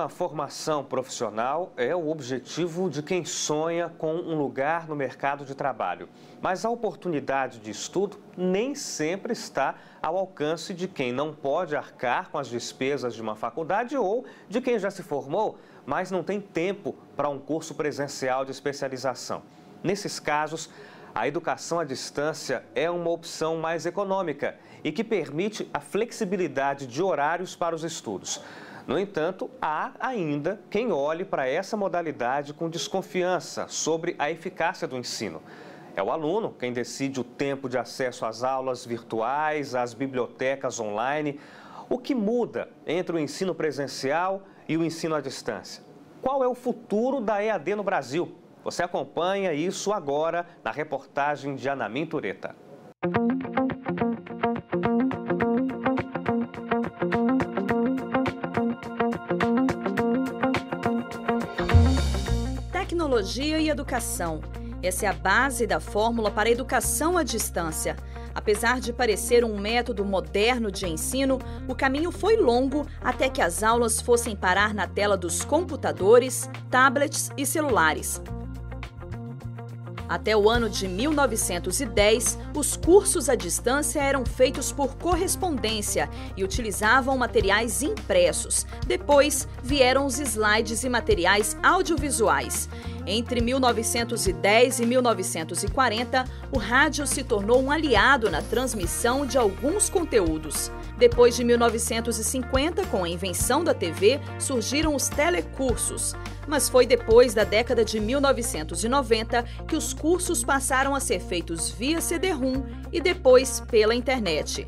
Uma formação profissional é o objetivo de quem sonha com um lugar no mercado de trabalho. Mas a oportunidade de estudo nem sempre está ao alcance de quem não pode arcar com as despesas de uma faculdade ou de quem já se formou, mas não tem tempo para um curso presencial de especialização. Nesses casos, a educação à distância é uma opção mais econômica e que permite a flexibilidade de horários para os estudos. No entanto, há ainda quem olhe para essa modalidade com desconfiança sobre a eficácia do ensino. É o aluno quem decide o tempo de acesso às aulas virtuais, às bibliotecas online. O que muda entre o ensino presencial e o ensino à distância? Qual é o futuro da EAD no Brasil? Você acompanha isso agora na reportagem de Anamin Tureta. Tecnologia e educação. Essa é a base da fórmula para a educação à distância. Apesar de parecer um método moderno de ensino, o caminho foi longo até que as aulas fossem parar na tela dos computadores, tablets e celulares. Até o ano de 1910, os cursos à distância eram feitos por correspondência e utilizavam materiais impressos. Depois, vieram os slides e materiais audiovisuais. Entre 1910 e 1940, o rádio se tornou um aliado na transmissão de alguns conteúdos. Depois de 1950, com a invenção da TV, surgiram os telecursos. Mas foi depois da década de 1990 que os cursos passaram a ser feitos via CD-ROM e depois pela internet.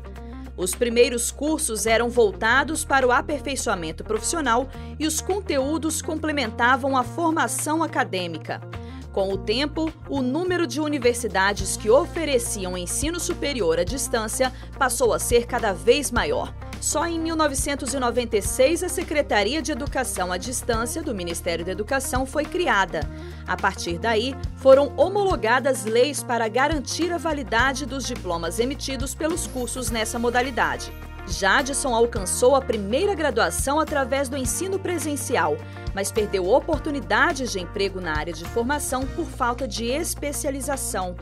Os primeiros cursos eram voltados para o aperfeiçoamento profissional e os conteúdos complementavam a formação acadêmica. Com o tempo, o número de universidades que ofereciam ensino superior à distância passou a ser cada vez maior. Só em 1996, a Secretaria de Educação à Distância do Ministério da Educação foi criada. A partir daí, foram homologadas leis para garantir a validade dos diplomas emitidos pelos cursos nessa modalidade. Jadson alcançou a primeira graduação através do ensino presencial, mas perdeu oportunidades de emprego na área de formação por falta de especialização.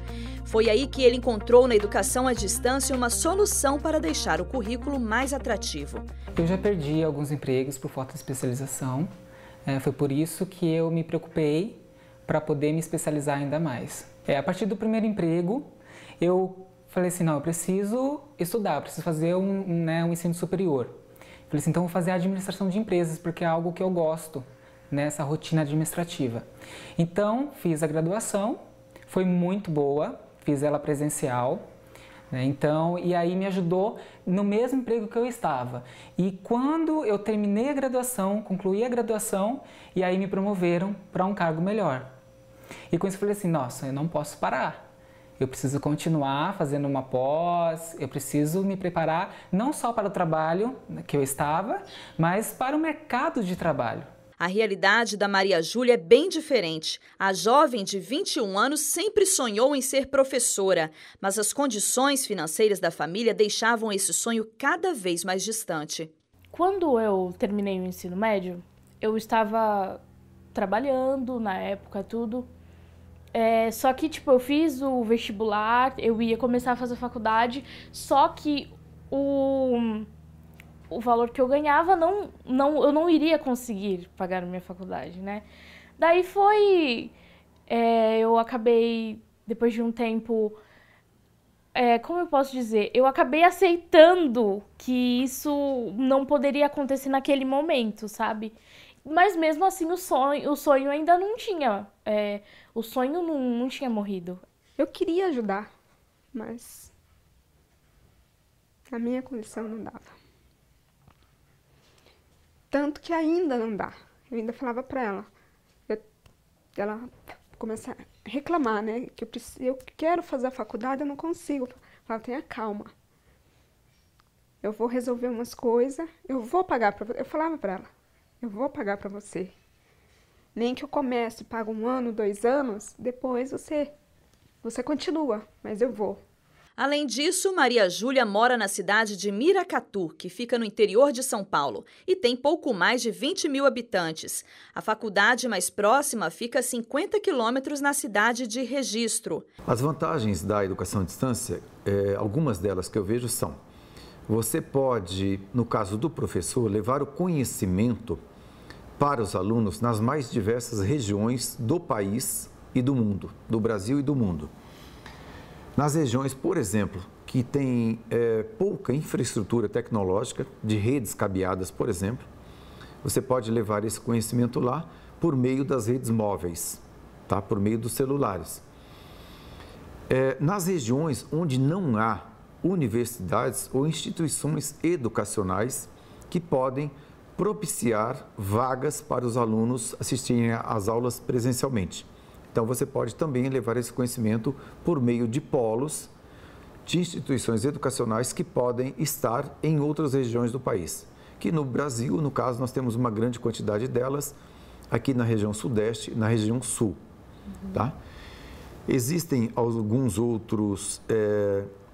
Foi aí que ele encontrou na educação à distância uma solução para deixar o currículo mais atrativo. Eu já perdi alguns empregos por falta de especialização. Foi por isso que eu me preocupei para poder me especializar ainda mais. A partir do primeiro emprego, eu falei assim, não, eu preciso estudar, eu preciso fazer um ensino superior. Falei assim, então vou fazer administração de empresas, porque é algo que eu gosto, nessa rotina administrativa. Então, fiz a graduação, foi muito boa, fiz ela presencial, né? Então, e aí me ajudou no mesmo emprego que eu estava. E quando eu terminei a graduação, concluí a graduação, e aí me promoveram para um cargo melhor. E com isso eu falei assim, nossa, eu não posso parar. Eu preciso continuar fazendo uma pós, eu preciso me preparar não só para o trabalho que eu estava, mas para o mercado de trabalho. A realidade da Maria Júlia é bem diferente. A jovem de 21 anos sempre sonhou em ser professora, mas as condições financeiras da família deixavam esse sonho cada vez mais distante. Quando eu terminei o ensino médio, eu estava trabalhando na época, tudo. Só que, eu fiz o vestibular, eu ia começar a fazer faculdade, só que o valor que eu ganhava, eu não iria conseguir pagar a minha faculdade, né? Daí eu acabei, depois de um tempo, como eu posso dizer? Eu acabei aceitando que isso não poderia acontecer naquele momento, sabe? Mas mesmo assim o sonho ainda não tinha, o sonho não tinha morrido. Eu queria ajudar, mas a minha condição não dava. Tanto que ainda não dá. Eu ainda falava pra ela. Ela começa a reclamar, né? Que eu quero fazer a faculdade, eu não consigo. Eu falava, tenha calma. Eu vou resolver umas coisas, eu vou pagar pra você. Eu falava pra ela, eu vou pagar pra você. Nem que eu comece, pago 1 ano, 2 anos, depois você continua, mas eu vou. Além disso, Maria Júlia mora na cidade de Miracatu, que fica no interior de São Paulo, e tem pouco mais de 20 mil habitantes. A faculdade mais próxima fica a 50 quilômetros na cidade de Registro. As vantagens da educação à distância, algumas delas que eu vejo são: você pode, no caso do professor, levar o conhecimento para os alunos nas mais diversas regiões do país e do mundo, do Brasil e do mundo. Nas regiões, por exemplo, que tem pouca infraestrutura tecnológica, de redes cabeadas, por exemplo, você pode levar esse conhecimento lá por meio das redes móveis, tá? Por meio dos celulares. Nas regiões onde não há universidades ou instituições educacionais que podem propiciar vagas para os alunos assistirem às aulas presencialmente. Então, você pode também levar esse conhecimento por meio de polos, de instituições educacionais que podem estar em outras regiões do país. Que no Brasil, no caso, nós temos uma grande quantidade delas aqui na região sudeste e na região sul. Tá? Existem alguns outros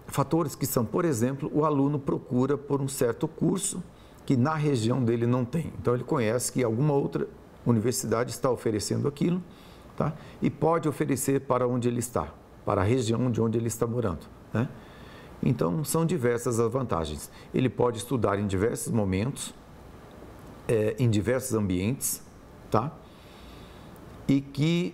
fatores que são, por exemplo, o aluno procura por um certo curso que na região dele não tem. Então, ele conhece que alguma outra universidade está oferecendo aquilo, tá? E pode oferecer para onde ele está, para a região de onde ele está morando, né? Então, são diversas as vantagens. Ele pode estudar em diversos momentos, em diversos ambientes, tá? E que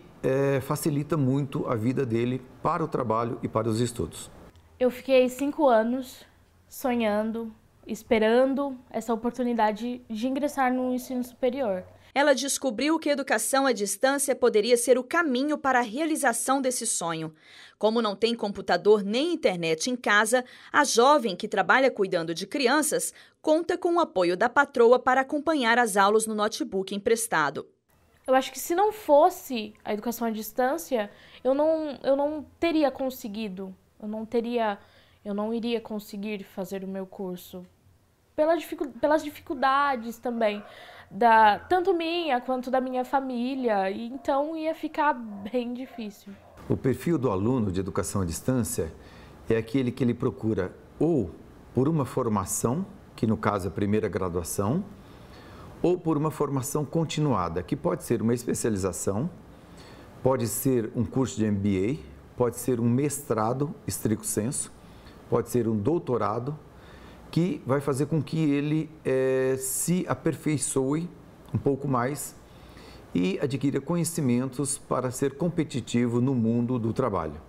facilita muito a vida dele para o trabalho e para os estudos. Eu fiquei 5 anos sonhando, esperando essa oportunidade de ingressar no ensino superior. Ela descobriu que a educação à distância poderia ser o caminho para a realização desse sonho. Como não tem computador nem internet em casa, a jovem que trabalha cuidando de crianças conta com o apoio da patroa para acompanhar as aulas no notebook emprestado. Eu acho que se não fosse a educação à distância, eu não teria conseguido, eu não iria conseguir fazer o meu curso. Pelas dificuldades também, tanto minha quanto da minha família, e então ia ficar bem difícil. O perfil do aluno de educação à distância é aquele que ele procura ou por uma formação, que no caso é a primeira graduação, ou por uma formação continuada, que pode ser uma especialização, pode ser um curso de MBA, pode ser um mestrado, stricto sensu, pode ser um doutorado, que vai fazer com que ele se aperfeiçoe um pouco mais e adquira conhecimentos para ser competitivo no mundo do trabalho.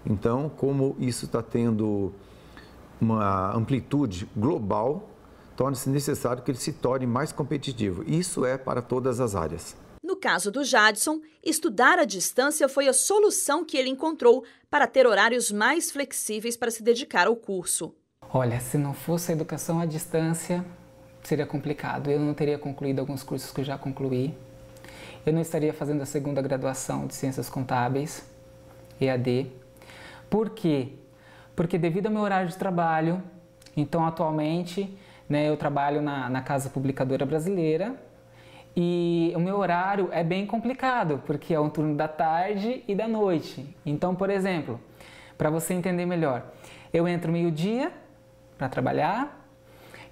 Então, como isso está tendo uma amplitude global, torna-se necessário que ele se torne mais competitivo. Isso é para todas as áreas. No caso do Jadson, estudar à distância foi a solução que ele encontrou para ter horários mais flexíveis para se dedicar ao curso. Olha, se não fosse a educação à distância, seria complicado. Eu não teria concluído alguns cursos que eu já concluí. Eu não estaria fazendo a segunda graduação de Ciências Contábeis, EAD. Por quê? Porque devido ao meu horário de trabalho, então atualmente, né, eu trabalho na Casa Publicadora Brasileira e o meu horário é bem complicado, porque é um turno da tarde e da noite. Então, por exemplo, para você entender melhor, eu entro meio-dia para trabalhar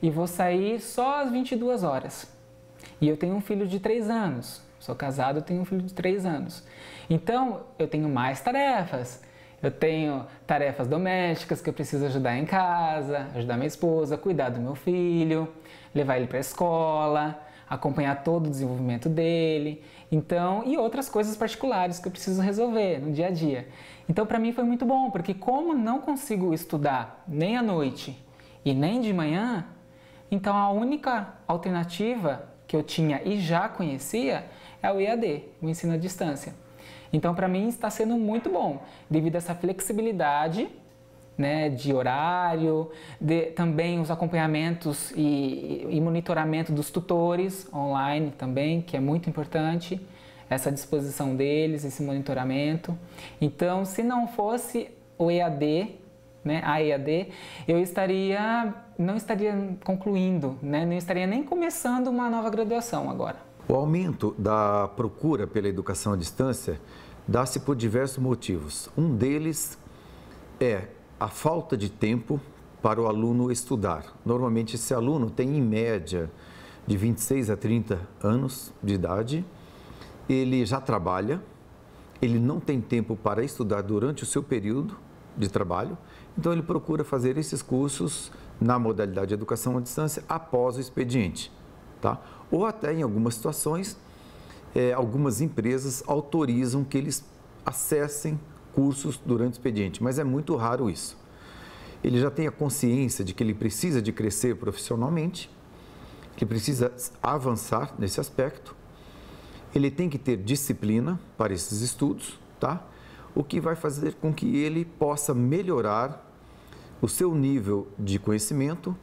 e vou sair só às 22 horas. E eu tenho um filho de 3 anos. Sou casado, eu tenho um filho de 3 anos. Então, eu tenho mais tarefas. Eu tenho tarefas domésticas que eu preciso ajudar em casa, ajudar minha esposa, cuidar do meu filho, levar ele para a escola, acompanhar todo o desenvolvimento dele. Então, e outras coisas particulares que eu preciso resolver no dia a dia. Então, para mim foi muito bom, porque como não consigo estudar nem à noite e nem de manhã, então a única alternativa que eu tinha e já conhecia é o EAD, o ensino à distância. Então, para mim está sendo muito bom, devido a essa flexibilidade, né, de horário, também os acompanhamentos e monitoramento dos tutores online também, que é muito importante, essa disposição deles, esse monitoramento. Então, se não fosse o EAD, né, a EAD, eu não estaria concluindo, né, não estaria nem começando uma nova graduação agora. O aumento da procura pela educação à distância dá-se por diversos motivos. Um deles é a falta de tempo para o aluno estudar. Normalmente esse aluno tem em média de 26 a 30 anos de idade, ele já trabalha, ele não tem tempo para estudar durante o seu período de trabalho, então ele procura fazer esses cursos na modalidade de educação à distância após o expediente, tá? Ou até em algumas situações, algumas empresas autorizam que eles acessem cursos durante o expediente, mas é muito raro isso. Ele já tem a consciência de que ele precisa de crescer profissionalmente, que precisa avançar nesse aspecto, ele tem que ter disciplina para esses estudos, tá? O que vai fazer com que ele possa melhorar o seu nível de conhecimento,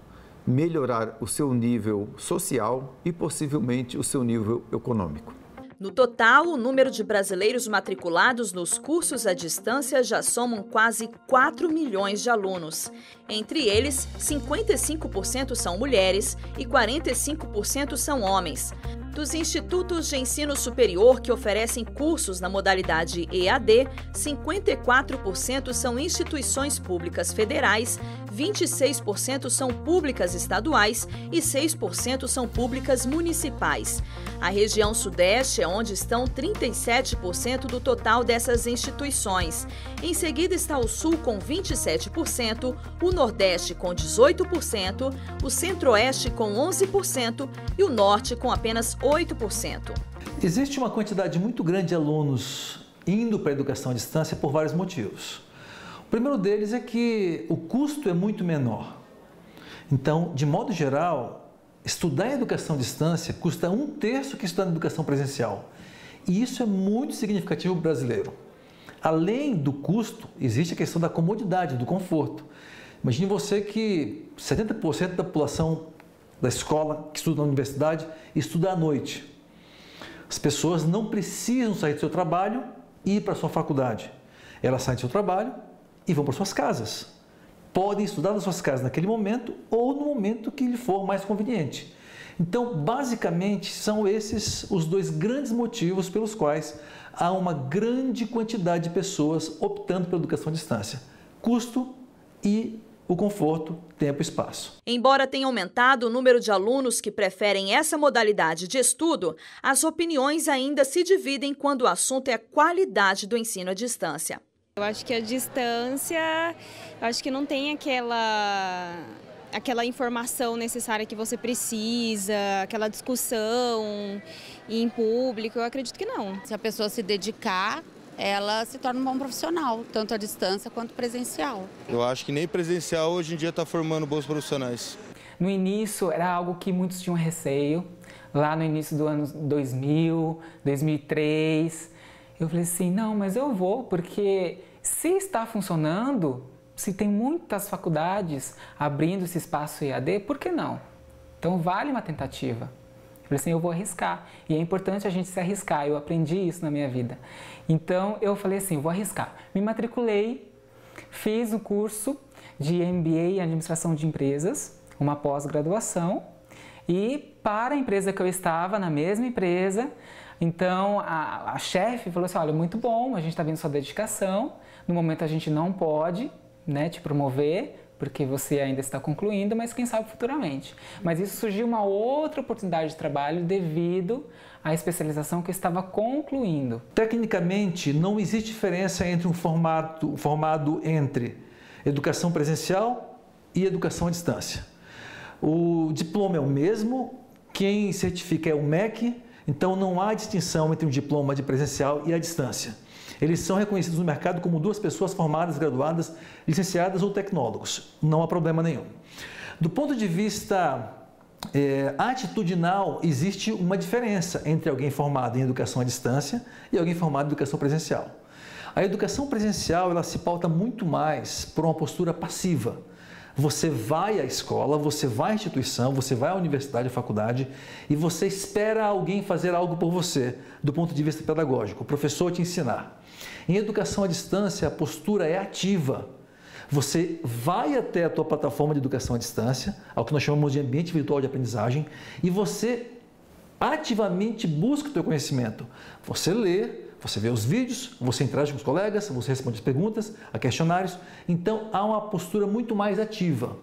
melhorar o seu nível social e possivelmente o seu nível econômico. No total, o número de brasileiros matriculados nos cursos à distância já somam quase 4 milhões de alunos. Entre eles, 55% são mulheres e 45% são homens. Dos institutos de ensino superior que oferecem cursos na modalidade EAD, 54% são instituições públicas federais, 26% são públicas estaduais e 6% são públicas municipais. A região Sudeste é onde estão 37% do total dessas instituições. Em seguida está o Sul com 27%, o Nordeste com 18%, o Centro-Oeste com 11% e o Norte com apenas 8%. Existe uma quantidade muito grande de alunos indo para a educação à distância por vários motivos. O primeiro deles é que o custo é muito menor. Então, de modo geral, estudar em educação à distância custa 1/3 que estudar em educação presencial. E isso é muito significativo para o brasileiro. Além do custo, existe a questão da comodidade, do conforto. Imagine você que 70% da população da escola que estuda na universidade estuda à noite. As pessoas não precisam sair do seu trabalho e ir para a sua faculdade. Elas saem do seu trabalho e vão para suas casas. Podem estudar nas suas casas naquele momento ou no momento que lhe for mais conveniente. Então, basicamente, são esses os dois grandes motivos pelos quais há uma grande quantidade de pessoas optando pela educação à distância. Custo e o conforto, tempo e espaço. Embora tenha aumentado o número de alunos que preferem essa modalidade de estudo, as opiniões ainda se dividem quando o assunto é a qualidade do ensino à distância. Eu acho que a distância, acho que não tem aquela informação necessária que você precisa, aquela discussão em público, eu acredito que não. Se a pessoa se dedicar, ela se torna um bom profissional, tanto à distância quanto presencial. Eu acho que nem presencial hoje em dia está formando bons profissionais. No início era algo que muitos tinham receio, lá no início do ano 2000, 2003, eu falei assim, não, mas eu vou, porque se está funcionando, se tem muitas faculdades abrindo esse espaço EAD, por que não? Então vale uma tentativa. Eu falei assim, eu vou arriscar. E é importante a gente se arriscar, eu aprendi isso na minha vida. Então eu falei assim, vou arriscar. Me matriculei, fiz o curso de MBA em Administração de Empresas, uma pós-graduação, e para a empresa que eu estava, na mesma empresa, então a chefe falou assim, olha, muito bom, a gente está vendo sua dedicação, no momento a gente não pode, né, te promover, porque você ainda está concluindo, mas quem sabe futuramente. Mas isso surgiu uma outra oportunidade de trabalho devido à especialização que eu estava concluindo. Tecnicamente, não existe diferença entre um formado entre educação presencial e educação à distância. O diploma é o mesmo, quem certifica é o MEC, então não há distinção entre um diploma de presencial e a distância. Eles são reconhecidos no mercado como duas pessoas formadas, graduadas, licenciadas ou tecnólogos. Não há problema nenhum. Do ponto de vista atitudinal, existe uma diferença entre alguém formado em educação à distância e alguém formado em educação presencial. A educação presencial ela se pauta muito mais por uma postura passiva. Você vai à escola, você vai à instituição, você vai à universidade, à faculdade e você espera alguém fazer algo por você, do ponto de vista pedagógico, o professor te ensinar. Em educação à distância, a postura é ativa. Você vai até a tua plataforma de educação à distância, ao que nós chamamos de ambiente virtual de aprendizagem, e você ativamente busca o teu conhecimento. Você lê, Você vê os vídeos, você interage com os colegas, você responde as perguntas, a questionários. Então, há uma postura muito mais ativa.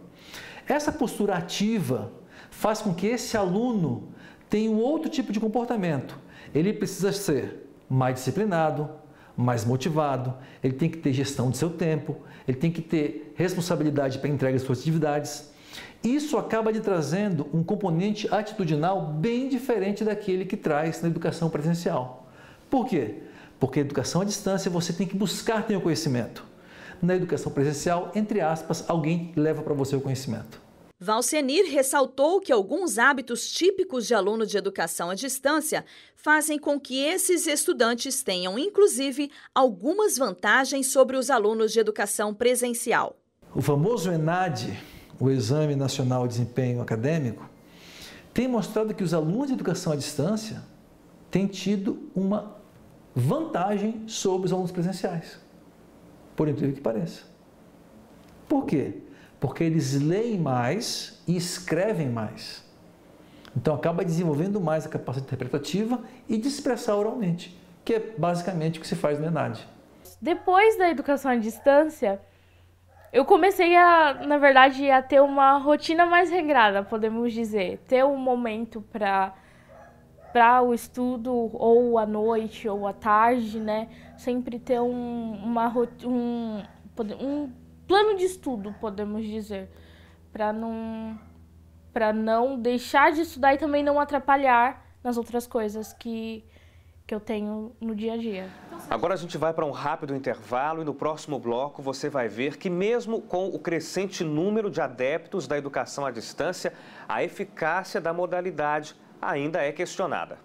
Essa postura ativa faz com que esse aluno tenha um outro tipo de comportamento. Ele precisa ser mais disciplinado, mais motivado, ele tem que ter gestão de seu tempo, ele tem que ter responsabilidade para entrega de suas atividades. Isso acaba lhe trazendo um componente atitudinal bem diferente daquele que traz na educação presencial. Por quê? Porque na educação à distância você tem que buscar ter o conhecimento. Na educação presencial, entre aspas, alguém leva para você o conhecimento. Valcenir ressaltou que alguns hábitos típicos de aluno de educação à distância fazem com que esses estudantes tenham, inclusive, algumas vantagens sobre os alunos de educação presencial. O famoso ENAD, o Exame Nacional de Desempenho Acadêmico, tem mostrado que os alunos de educação à distância têm tido uma vantagem sobre os alunos presenciais, por incrível que pareça. Por quê? Porque eles leem mais e escrevem mais. Então, acaba desenvolvendo mais a capacidade interpretativa e de expressar oralmente, que é basicamente o que se faz no ENAD. Depois da educação à distância, eu comecei na verdade, a ter uma rotina mais regrada, podemos dizer. Ter um momento para o estudo, ou à noite, ou à tarde, né? Sempre ter um plano de estudo, podemos dizer, para não deixar de estudar e também não atrapalhar nas outras coisas que eu tenho no dia a dia. Agora a gente vai para um rápido intervalo e no próximo bloco você vai ver que mesmo com o crescente número de adeptos da educação à distância, a eficácia da modalidade ainda é questionada.